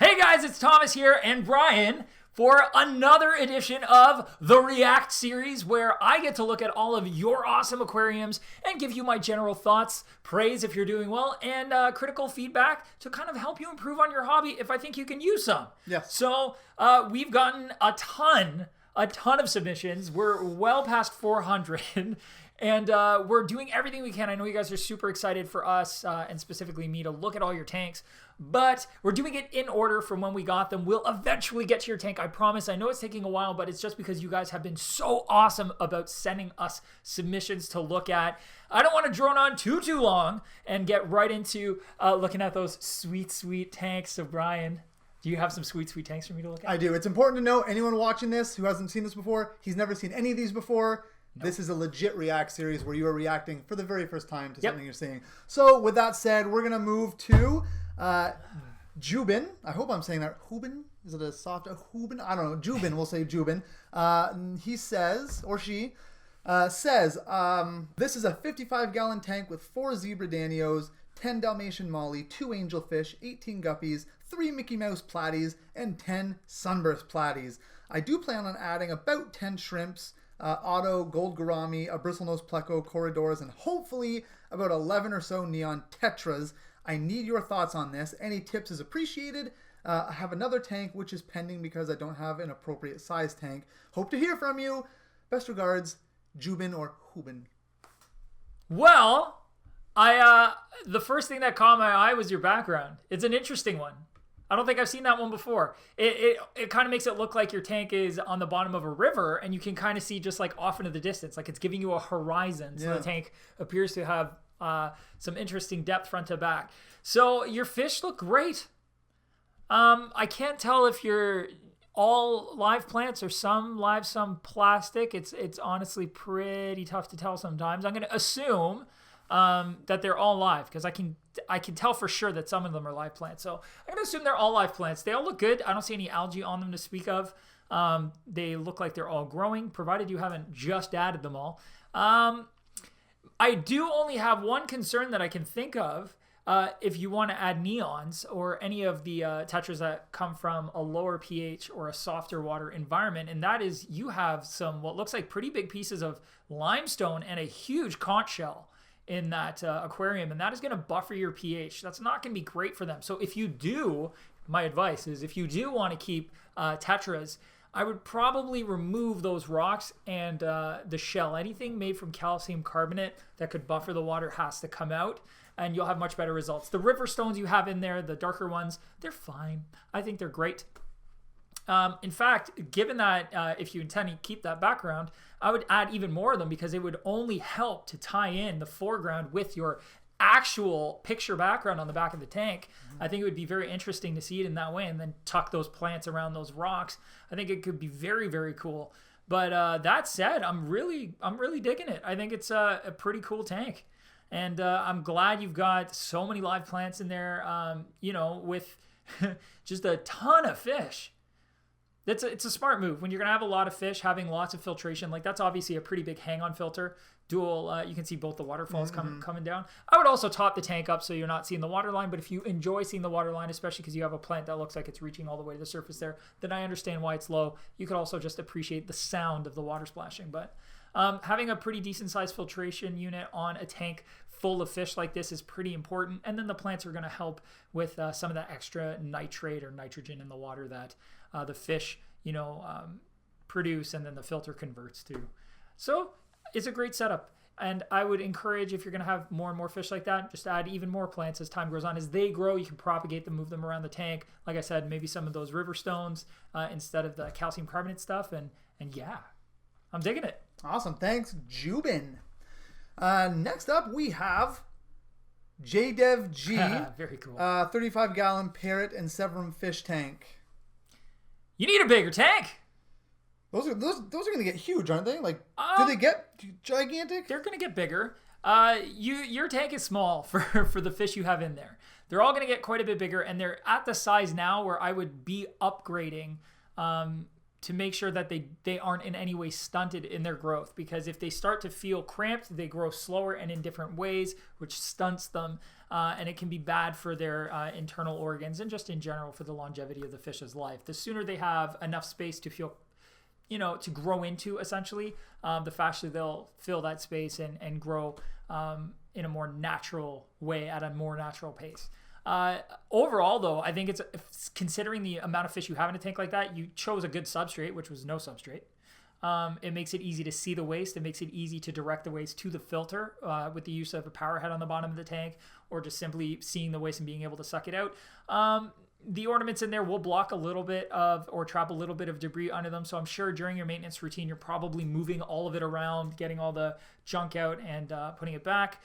Hey guys, it's Thomas here and Brian for another edition of the React series where I get to look at all of your awesome aquariums and give you my general thoughts, praise if you're doing well, and critical feedback to kind of help you improve on your hobby if I think you can use some. Yes. So we've gotten a ton of submissions. We're well past 400. And we're doing everything we can. I know you guys are super excited for us and specifically me to look at all your tanks, but we're doing it in order from when we got them. We'll eventually get to your tank, I promise. I know it's taking a while, but it's just because you guys have been so awesome about sending us submissions to look at. I don't want to drone on too long and get right into looking at those sweet tanks. So Brian, do you have some sweet tanks for me to look at? I do. It's important to know anyone watching this who hasn't seen this before, he's never seen any of these before. Nope. This is a legit React series where you are reacting for the very first time to something you're seeing. So with that said, we're going to move to Juban. I hope I'm saying that. Juban? Is it a soft Juban? I don't know. Juban. We'll say Juban. He says, or she says, this is a 55-gallon tank with 4 zebra danios, 10 Dalmatian molly, 2 angelfish, 18 guppies, 3 Mickey Mouse platies, and 10 sunburst platies. I do plan on adding about 10 shrimps, Otto, gold gourami, a bristlenose pleco, corridors, and hopefully about 11 or so neon tetras. I need your thoughts on this. Any tips is appreciated. I have another tank which is pending because I don't have an appropriate size tank. Hope to hear from you. Best regards, Juban or Juban. Well, the first thing that caught my eye was your background. It's an interesting one. I don't think I've seen that one before. It kind of makes it look like your tank is on the bottom of a river and you can kind of see just like off into the distance, like it's giving you a horizon. So the tank appears to have some interesting depth front to back. So your fish look great. I can't tell if you're all live plants or some live, some plastic. It's honestly pretty tough to tell sometimes. I'm going to assume that they're all live because I can tell for sure that some of them are live plants. So I'm going to assume they're all live plants. They all look good. I don't see any algae on them to speak of. They look like they're all growing, provided you haven't just added them all. I do only have one concern that I can think of if you want to add neons or any of the tetras that come from a lower pH or a softer water environment, and that is you have some what looks like pretty big pieces of limestone and a huge conch shell in that aquarium, and that is going to buffer your pH. That's not going to be great for them. So if you do, my advice is if you do want to keep tetras, I would probably remove those rocks and the shell. Anything made from calcium carbonate that could buffer the water has to come out, and you'll have much better results. The river stones you have in there, the darker ones, they're fine. I think they're great. In fact, given that if you intend to keep that background, I would add even more of them because it would only help to tie in the foreground with your actual picture background on the back of the tank. I think it would be very interesting to see it in that way and then tuck those plants around those rocks. I think it could be very cool. But that said, I'm really digging it. I think it's a pretty cool tank. And I'm glad you've got so many live plants in there, with just a ton of fish. It's a smart move. When you're going to have a lot of fish, having lots of filtration, like that's obviously a pretty big hang-on filter. Dual, you can see both the waterfalls coming down. I would also top the tank up so you're not seeing the water line, but if you enjoy seeing the water line, especially because you have a plant that looks like it's reaching all the way to the surface there, then I understand why it's low. You could also just appreciate the sound of the water splashing. But having a pretty decent-sized filtration unit on a tank full of fish like this is pretty important. And then the plants are going to help with some of that extra nitrate or nitrogen in the water that the fish, produce and then the filter converts to. So it's a great setup. And I would encourage, if you're going to have more and more fish like that, just add even more plants as time goes on. As they grow, you can propagate them, move them around the tank. Like I said, maybe some of those river stones instead of the calcium carbonate stuff. And yeah, I'm digging it. Awesome. Thanks, Juban. Next up, we have Jaidev G. Very cool. 35-gallon parrot and severum fish tank. You need a bigger tank. Those are going to get huge, aren't they? Like, do they get gigantic? They're going to get bigger. Your tank is small for the fish you have in there. They're all going to get quite a bit bigger, and they're at the size now where I would be upgrading to make sure that they aren't in any way stunted in their growth, because if they start to feel cramped, they grow slower and in different ways, which stunts them, and it can be bad for their internal organs and just in general for the longevity of the fish's life. The sooner they have enough space to feel, to grow into, essentially, the faster they'll fill that space and grow in a more natural way at a more natural pace. Overall, though, I think it's considering the amount of fish you have in a tank like that, you chose a good substrate, which was no substrate. It makes it easy to see the waste. It makes it easy to direct the waste to the filter with the use of a power head on the bottom of the tank, or just simply seeing the waste and being able to suck it out. The ornaments in there will block a little bit or trap a little bit of debris under them. So I'm sure during your maintenance routine, you're probably moving all of it around, getting all the junk out and putting it back.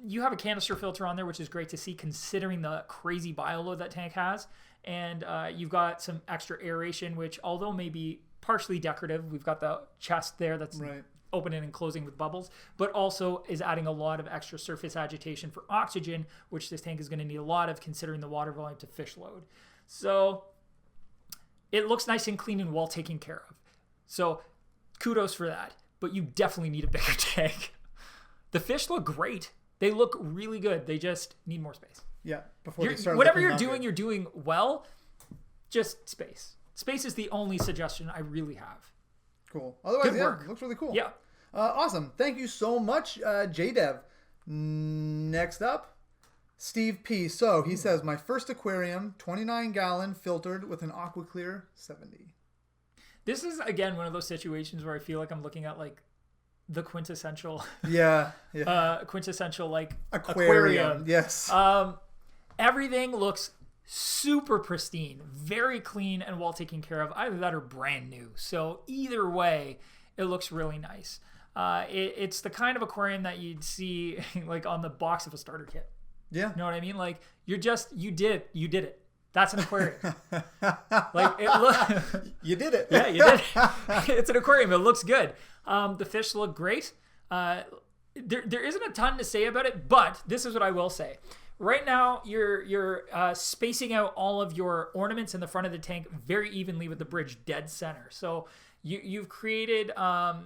You have a canister filter on there, which is great to see considering the crazy bioload that tank has. And you've got some extra aeration, which although may be partially decorative, we've got the chest there that's Right. opening and closing with bubbles, but also is adding a lot of extra surface agitation for oxygen, which this tank is going to need a lot of considering the water volume to fish load. So it looks nice and clean and well taken care of. So kudos for that, but you definitely need a bigger tank. The fish look great. They look really good. They just need more space. Yeah. Before they start Whatever looking you're doing, good. you're doing well. Just space. Space is the only suggestion I really have. Cool. Otherwise, Good yeah, work. looks really cool. Yeah. Awesome. Thank you so much, Jaidev. Next up, Steve P. So he says, my first aquarium, 29-gallon, filtered with an AquaClear 70. This is, again, one of those situations where I feel like I'm looking at like the quintessential Yeah. like Aquarium. Yes. Everything looks super pristine, very clean and well taken care of. Either that or brand new. So either way, it looks really nice. It's the kind of aquarium that you'd see like on the box of a starter kit. Yeah. You know what I mean? Like you did it. That's an aquarium. Like You did it. Yeah, you did. It's an aquarium. It looks good. The fish look great. There isn't a ton to say about it, but this is what I will say. Right now, you're spacing out all of your ornaments in the front of the tank very evenly with the bridge dead center. So you've created, for,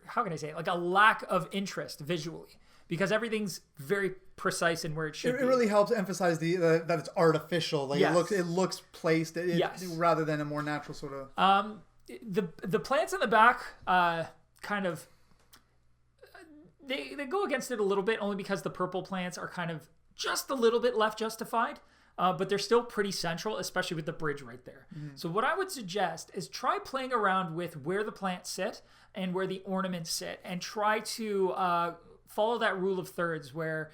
how can I say it, like a lack of interest visually, because everything's very precise in where it should be. It really helps emphasize that it's artificial. Like Yes. it looks placed Yes. rather than a more natural sort of. The plants in the back kind of they go against it a little bit, only because the purple plants are kind of just a little bit left justified, but they're still pretty central, especially with the bridge right there. So what I would suggest is try playing around with where the plants sit and where the ornaments sit, and try to follow that rule of thirds where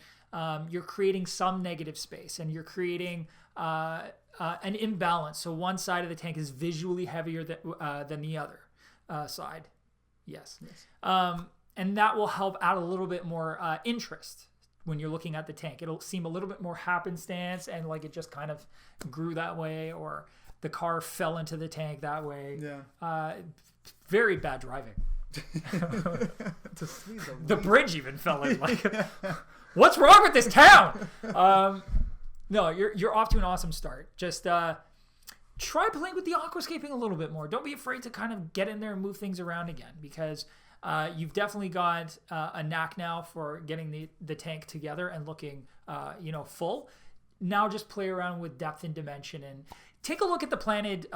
you're creating some negative space and you're creating an imbalance. So one side of the tank is visually heavier than the other side. Yes. And that will help add a little bit more interest when you're looking at the tank. It'll seem a little bit more happenstance and like it just kind of grew that way, or the car fell into the tank that way. Yeah. Very bad driving. To see The bridge even fell in. Like, what's wrong with this town? No, you're off to an awesome start. Just try playing with the aquascaping a little bit more. Don't be afraid to kind of get in there and move things around again, because you've definitely got a knack now for getting the tank together and looking full. Now just play around with depth and dimension, and take a look at the Planted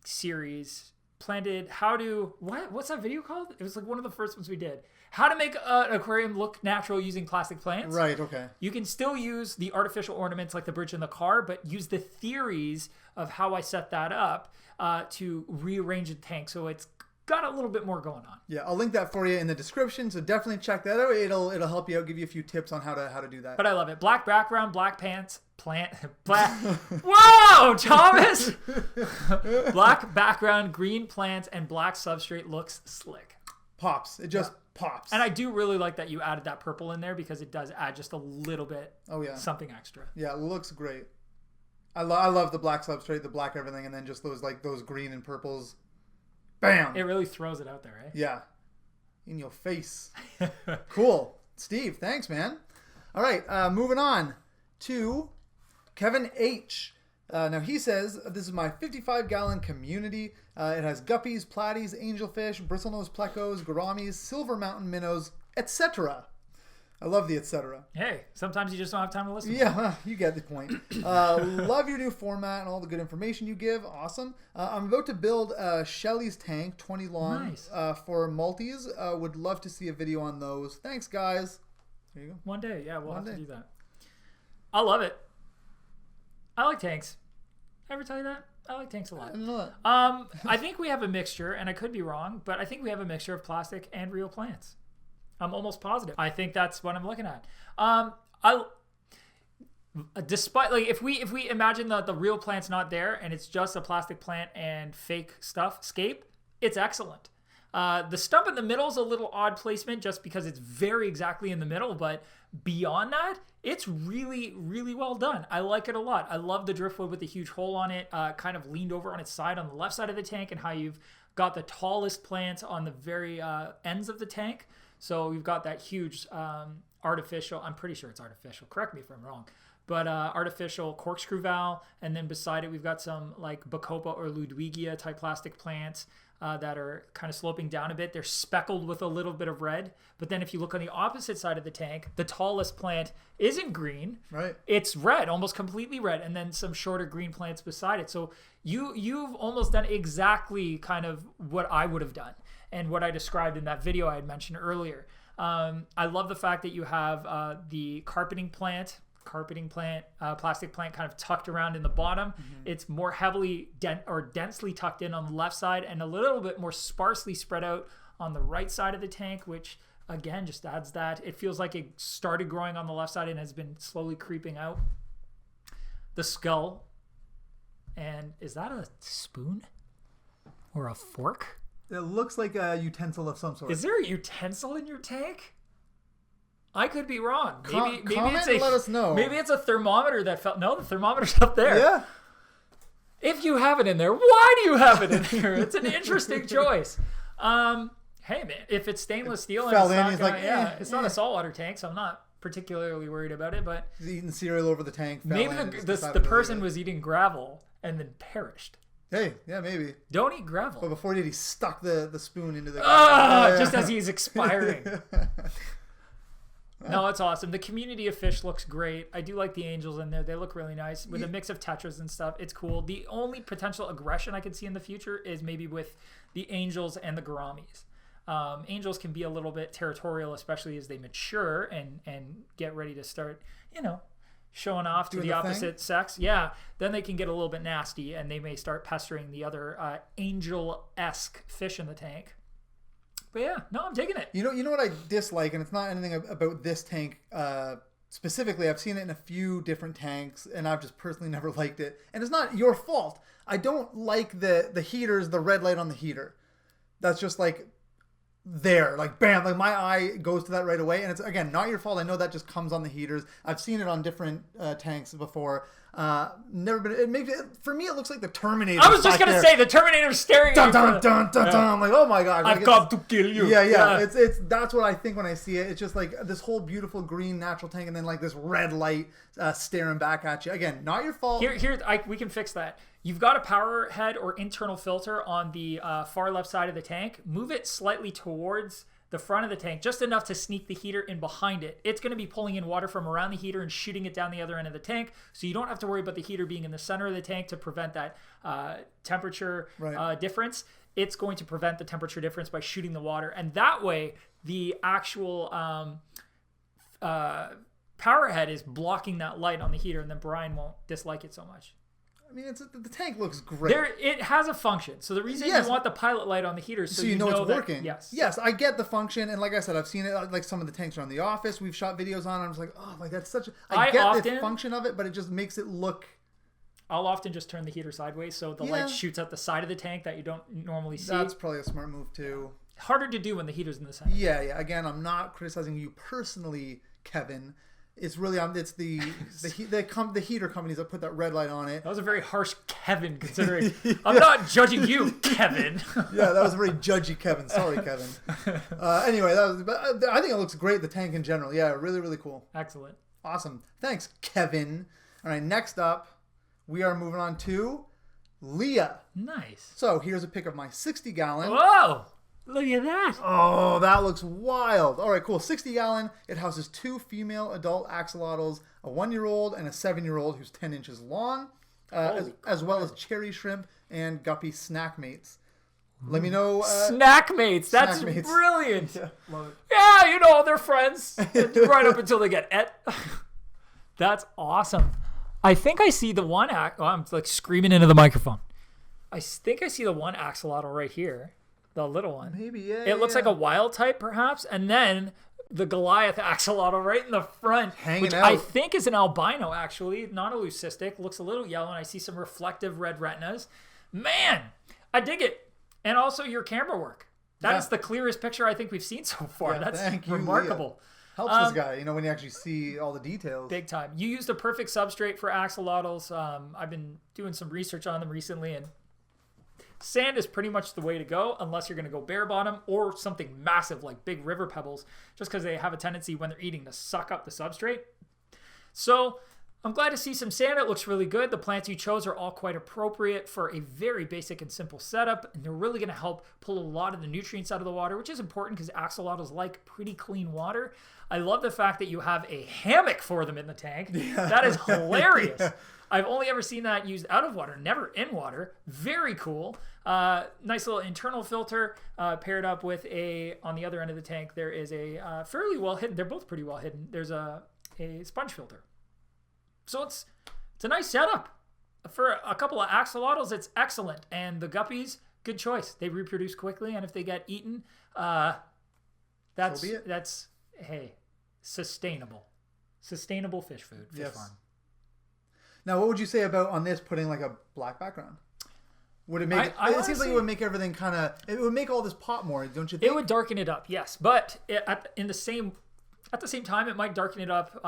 series. What's that video called? It was like one of the first ones we did. How to make an aquarium look natural using plastic plants. Right, okay. You can still use the artificial ornaments like the bridge in the car, but use the theories of how I set that up to rearrange the tank so it's got a little bit more going on. Yeah, I'll link that for you in the description, so definitely check that out. It'll help you out, give you a few tips on how to do that. But I love it. Black background, black pants, black. Whoa, Thomas! Black background, green plants, and black substrate looks slick. Pops. It just pops. And I do really like that you added that purple in there, because it does add just a little bit. Oh yeah. Something extra. Yeah, it looks great. I love the black substrate, the black everything, and then just those green and purples. Bam! It really throws it out there, right? Yeah. In your face. Cool. Steve, thanks, man. All right, moving on to Kevin H. Now he says, this is my 55-gallon community. It has guppies, platies, angelfish, bristlenose plecos, gouramis, silver mountain minnows, etc. I love the etc. Hey, sometimes you just don't have time to listen. Yeah, you get the point. Love your new format and all the good information you give. Awesome. I'm about to build Shelly's tank, 20 long, Nice. For multis. Would love to see a video on those. Thanks, guys. There you go. One day, yeah, we'll One have day. to do that. I love it. I like tanks. Ever tell you that? I like tanks a lot. I didn't know that. I think we have a mixture, and I could be wrong, but I think we have a mixture of plastic and real plants. I'm almost positive. I think that's what I'm looking at. Despite, like, if we imagine that the real plant's not there and it's just a plastic plant and fake stuff scape, it's excellent. The stump in the middle is a little odd placement just because it's very exactly in the middle, but beyond that, it's really, really well done. I like it a lot. I love the driftwood with the huge hole on it, kind of leaned over on its side on the left side of the tank, and how you've got the tallest plants on the very ends of the tank. So we've got that huge artificial, I'm pretty sure it's artificial, correct me if I'm wrong, but artificial corkscrew valve, and then beside it we've got some like Bacopa or Ludwigia type plastic plants that are kind of sloping down a bit. They're speckled with a little bit of red, but then if you look on the opposite side of the tank, the tallest plant isn't green, Right. it's red, almost completely red, and then some shorter green plants beside it. So you've almost done exactly kind of what I would have done and what I described in that video I had mentioned earlier. I love the fact that you have the carpeting plant, plastic plant kind of tucked around in the bottom. It's more heavily densely tucked in on the left side and a little bit more sparsely spread out on the right side of the tank, which again just adds that. It feels like it started growing on the left side and has been slowly creeping out. The skull. And is that a spoon or a fork? It looks like a utensil of some sort. Is there a utensil in your tank? I could be wrong. Maybe comment it's and let us know. Maybe it's a thermometer that fell. No, the thermometer's up there. Yeah. If you have it in there, why do you have it in there? It's an interesting choice. Hey man, if it's stainless steel and Fell it's in, not he's gonna, like, it's not a saltwater tank, so I'm not particularly worried about it. But He's eating cereal over the tank. fell maybe in, and just the decided to person leave it. was eating gravel and then perished. Hey, yeah, maybe. Don't eat gravel. But before he did, he stuck the spoon into the... Just as he's expiring. No, it's awesome. The community of fish looks great. I do like the angels in there. They look really nice with a mix of tetras and stuff. It's cool. The only potential aggression I could see in the future is maybe with the angels and the gouramis. Angels can be a little bit territorial, especially as they mature and get ready to start, showing off to Doing the the opposite sex. Yeah, then they can get a little bit nasty and they may start pestering the other angel-esque fish in the tank. But yeah, no, I'm digging it. You know what I dislike, and it's not anything about this tank specifically. I've seen it in a few different tanks, and I've just personally never liked it. And it's not your fault. I don't like the heaters, the red light on the heater. That's just like there, like bam, like my eye goes to that right away. And it's, again, not your fault. I know that just comes on the heaters. I've seen it on different tanks before. Never been. It makes it, for me, it looks like the Terminator. I was just gonna say the Terminator's staring Dun at dun you. dun dun dun. I'm like, oh my god! I've got to kill you. Yeah. It's that's what I think when I see it. It's just like this whole beautiful green natural tank, and then like this red light staring back at you. Again, not your fault. We can fix that. You've got a power head or internal filter on the far left side of the tank. Move it slightly towards the front of the tank, just enough to sneak the heater in behind it. It's going to be pulling in water from around the heater and shooting it down the other end of the tank, so you don't have to worry about the heater being in the center of the tank to prevent that temperature difference. It's going to prevent the temperature difference by shooting the water, and that way the actual power head is blocking that light on the heater, and then Brian won't dislike it so much. I mean, the tank looks great. It has a function. So the reason you want the pilot light on the heater is so you know it's working. Yes, I get the function, and like I said, I've seen it. Like some of the tanks around the office, we've shot videos on. And I'm just like, oh, like that's such. I get the function of it, but it just makes it look. I'll often just turn the heater sideways so the light shoots out the side of the tank that you don't normally see. That's probably a smart move too. Harder to do when the heater's in the center. Yeah. Again, I'm not criticizing you personally, Kevin. It's really it's the heater companies that put that red light on it. That was a very harsh Kevin, considering I'm not judging you, Kevin. Yeah, that was a very judgy Kevin. Sorry, Kevin. Anyway, I think it looks great. The tank in general, yeah, really, really cool. Excellent. Awesome. Thanks, Kevin. All right, next up, we are moving on to Leah. Nice. So here's a pic of my 60-gallon. Whoa! Look at that. Oh, that looks wild. All right, cool. 60-gallon. It houses 2 female adult axolotls, a 1-year-old and a 7-year-old who's 10 inches long, as well as cherry shrimp and guppy snack mates. Let me know. Snack mates. That's snack mates. Brilliant. Yeah, love it. Yeah, you know, they're friends right up until they get et. That's awesome. I think I see the one. I'm like screaming into the microphone. I think I see the one axolotl right here. The little one. Maybe, yeah. It looks like a wild type, perhaps. And then the Goliath axolotl right in the front. Hanging I out. think is an albino, actually. Not a leucistic. Looks a little yellow. And I see some reflective red retinas. Man, I dig it. And also your camera work. That is the clearest picture I think we've seen so far. Yeah, That's thank you, remarkable. Helps this guy, you know, when you actually see all the details. Big time. You used a perfect substrate for axolotls. I've been doing some research on them recently, and sand is pretty much the way to go unless you're going to go bare bottom or something massive like big river pebbles, just because they have a tendency when they're eating to suck up the substrate. So I'm glad to see some sand. It looks really good. The plants you chose are all quite appropriate for a very basic and simple setup, and they're really going to help pull a lot of the nutrients out of the water, which is important because axolotls like pretty clean water. I love the fact that you have a hammock for them in the tank. Yeah. That is hilarious. Yeah. I've only ever seen that used out of water, never in water. Very cool. Nice little internal filter paired up with on the other end of the tank, there is a fairly well hidden, they're both pretty well hidden. There's a sponge filter. So it's a nice setup. For a couple of axolotls, it's excellent. And the guppies, good choice. They reproduce quickly, and if they get eaten, that's sustainable. Sustainable fish food, fish farm. Now, what would you say about on this putting like a black background? Would it make it honestly, seems like it would make everything kind of, it would make all this pop more, don't you think? It would darken it up, yes. But at the same time, it might darken it up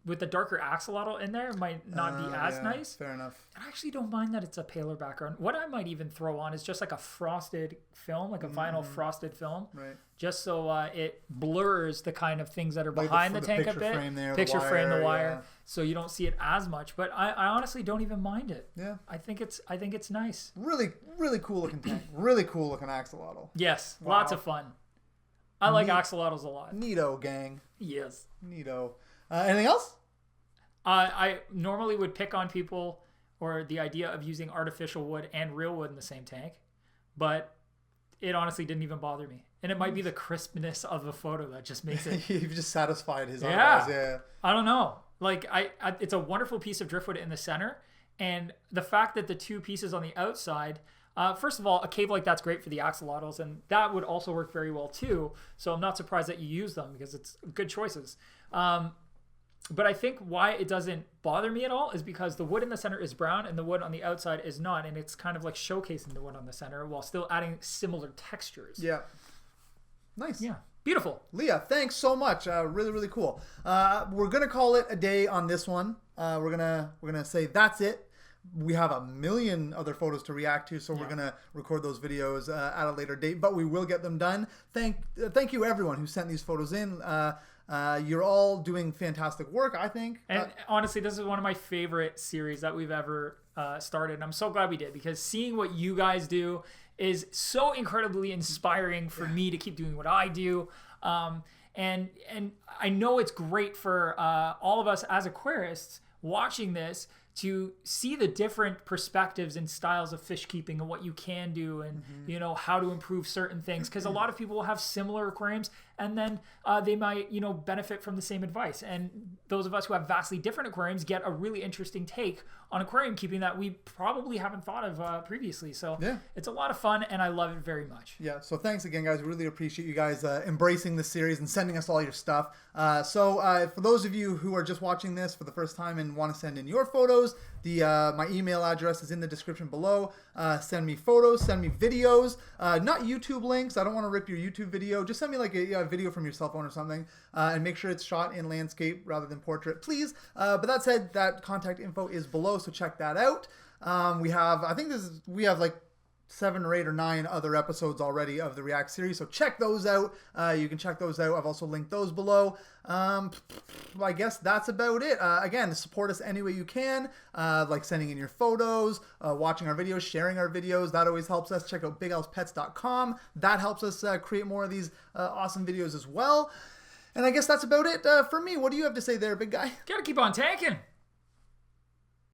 with the darker axolotl in there. It might not be as nice. Fair enough. I actually don't mind that it's a paler background. What I might even throw on is just like a frosted film, like a vinyl frosted film. Right. Just so it blurs the kind of things that are behind the tank a bit. Picture frame the wire, so you don't see it as much. But I honestly don't even mind it. Yeah. I think it's nice. Really, really cool looking tank. Really cool looking axolotl. Yes. Wow. Lots of fun. I like axolotls a lot. Neato, gang. Yes. Neato. Anything else? I normally would pick on people or the idea of using artificial wood and real wood in the same tank, but it honestly didn't even bother me. And it might be the crispness of the photo that just makes it. You've just satisfied his eyes. Yeah. I don't know. Like it's a wonderful piece of driftwood in the center, and the fact that the two pieces on the outside. First of all, a cave like that's great for the axolotls, and that would also work very well too. So I'm not surprised that you use them because it's good choices. But I think why it doesn't bother me at all is because the wood in the center is brown and the wood on the outside is not, and it's kind of like showcasing the wood on the center while still adding similar textures. Yeah. Nice. Yeah. Beautiful. Leah, thanks so much. Really, really cool. We're gonna call it a day on this one. We're gonna say that's it. We have a million other photos to react to, so we're gonna record those videos at a later date. But we will get them done. Thank you everyone who sent these photos in. You're all doing fantastic work, I think. And honestly, this is one of my favorite series that we've ever started. And I'm so glad we did, because seeing what you guys do is so incredibly inspiring for me to keep doing what I do. And I know it's great for all of us as aquarists watching this to see the different perspectives and styles of fish keeping and what you can do and you know how to improve certain things, because a lot of people will have similar aquariums and then they might benefit from the same advice, and those of us who have vastly different aquariums get a really interesting take on aquarium keeping that we probably haven't thought of previously. So it's a lot of fun and I love it very much. So thanks again, guys. Really appreciate you guys embracing this series and sending us all your stuff. So for those of you who are just watching this for the first time and want to send in your photos, my email address is in the description below. Send me photos, send me videos, not YouTube links. I don't want to rip your YouTube video. Just send me like a video from your cell phone or something, and make sure it's shot in landscape rather than portrait, please. But that said, that contact info is below, so check that out. We have like 7 or 8 or 9 other episodes already of the React series, so check those out. You can check those out. I've also linked those below. I guess that's about it. Again, support us any way you can, like sending in your photos, watching our videos, sharing our videos. That always helps us. Check out bigelfspets.com. That helps us create more of these awesome videos as well. And I guess that's about it for me. What do you have to say there, big guy? Gotta keep on tanking.